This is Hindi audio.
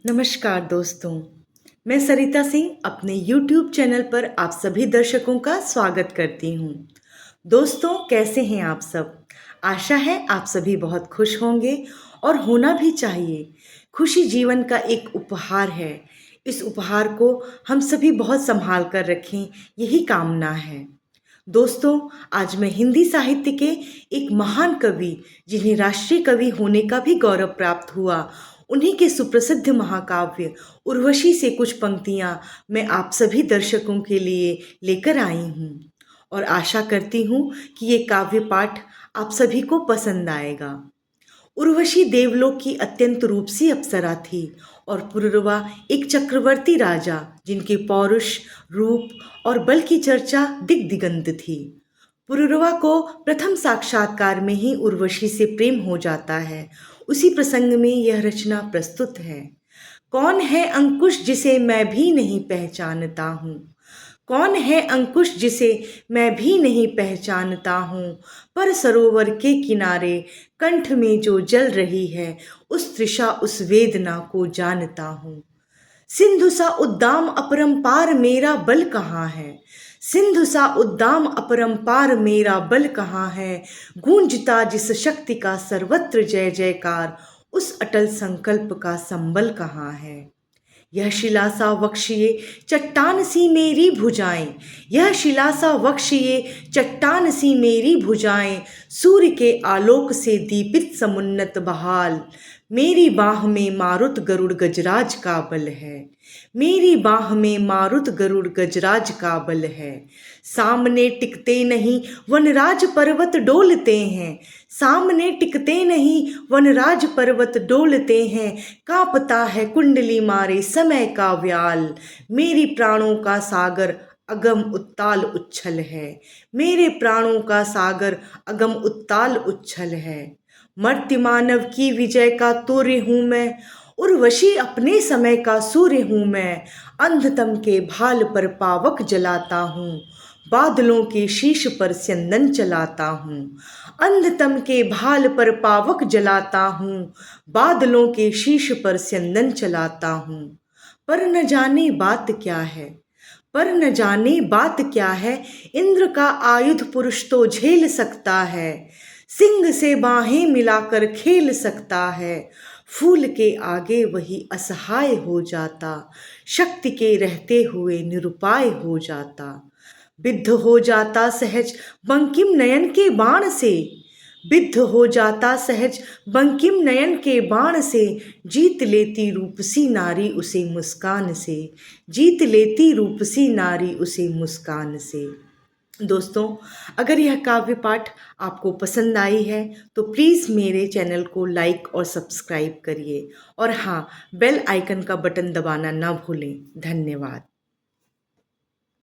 नमस्कार दोस्तों, मैं सरिता सिंह अपने YouTube चैनल पर आप सभी दर्शकों का स्वागत करती हूँ। दोस्तों, कैसे हैं आप सब? आशा है आप सभी बहुत खुश होंगे और होना भी चाहिए। खुशी जीवन का एक उपहार है। इस उपहार को हम सभी बहुत संभाल कर रखें, यही कामना है। दोस्तों, आज मैं हिंदी साहित्य के एक महान कवि, जिन्हें राष्ट्रीय कवि होने का भी गौरव प्राप्त हुआ, उन्हीं के सुप्रसिद्ध महाकाव्य उर्वशी से कुछ पंक्तियां मैं आप सभी दर्शकों के लिए लेकर आई हूँ और आशा करती हूँ कि ये काव्य पाठ आप सभी को पसंद आएगा। उर्वशी देवलोक की अत्यंत रूपसी अप्सरा थी और पुरुरवा एक चक्रवर्ती राजा, जिनके पौरुष, रूप और बल की चर्चा दिग दिगंत थी। पुरुरवा को प्रथम साक्षात्कार में ही उर्वशी से प्रेम हो जाता है। उसी प्रसंग में यह रचना प्रस्तुत है। कौन है अंकुश जिसे मैं भी नहीं पहचानता हूँ? कौन है अंकुश जिसे मैं भी नहीं पहचानता हूँ? पर सरोवर के किनारे कंठ में जो जल रही है, उस तृषा उस वेदना को जानता हूँ। सिंधु सा उद्दाम अपरंपार मेरा बल कहाँ है? सिंधु सा उद्दाम अपरंपार मेरा बल कहाँ है? गूंजता जिस शक्ति का सर्वत्र जय जयकार, उस अटल संकल्प का संबल कहाँ है? यह शिला सा वक्ष्ये चट्टान सी मेरी भुजाएं, यह शिला सा वक्ष्ये चट्टान सी मेरी भुजाएं, सूर्य के आलोक से दीपित समुन्नत बहाल। मेरी बाह में मारुत गरुड़ गजराज का बल है, मेरी बाह में मारुत गरुड़ गजराज का बल है। सामने टिकते नहीं वनराज पर्वत डोलते हैं, सामने टिकते नहीं वनराज पर्वत डोलते हैं। कांपता है कुंडली मारे समय का व्याल, मेरी प्राणों का सागर अगम उत्ताल उच्छल है, मेरे प्राणों का सागर अगम उत्ताल उच्छल है। मर्त्य मानव की विजय का तूर्य हूँ मैं, उर्वशी अपने समय का सूर्य हूँ मैं। अंधतम के भाल पर पावक जलाता हूँ, बादलों के शीश पर स्यंदन चलाता हूँ। अंधतम के भाल पर पावक जलाता हूँ, बादलों के शीश पर स्यंदन चलाता हूँ। पर न जाने बात क्या है, पर न जाने बात क्या है, इंद्र का आयुध पुरुष तो झेल सकता है। सिंह से बाहें मिलाकर खेल सकता है, फूल के आगे वही असहाय हो जाता, शक्ति के रहते हुए निरुपाय हो जाता। बिद्ध हो जाता सहज बंकिम नयन के बाण से, बिद्ध हो जाता सहज बंकिम नयन के बाण से। जीत लेती रूपसी नारी उसे मुस्कान से, जीत लेती रूपसी नारी उसे मुस्कान से। दोस्तों, अगर यह काव्य पाठ आपको पसंद आई है तो प्लीज़ मेरे चैनल को लाइक और सब्सक्राइब करिए और हाँ, बेल आइकन का बटन दबाना ना भूलें। धन्यवाद।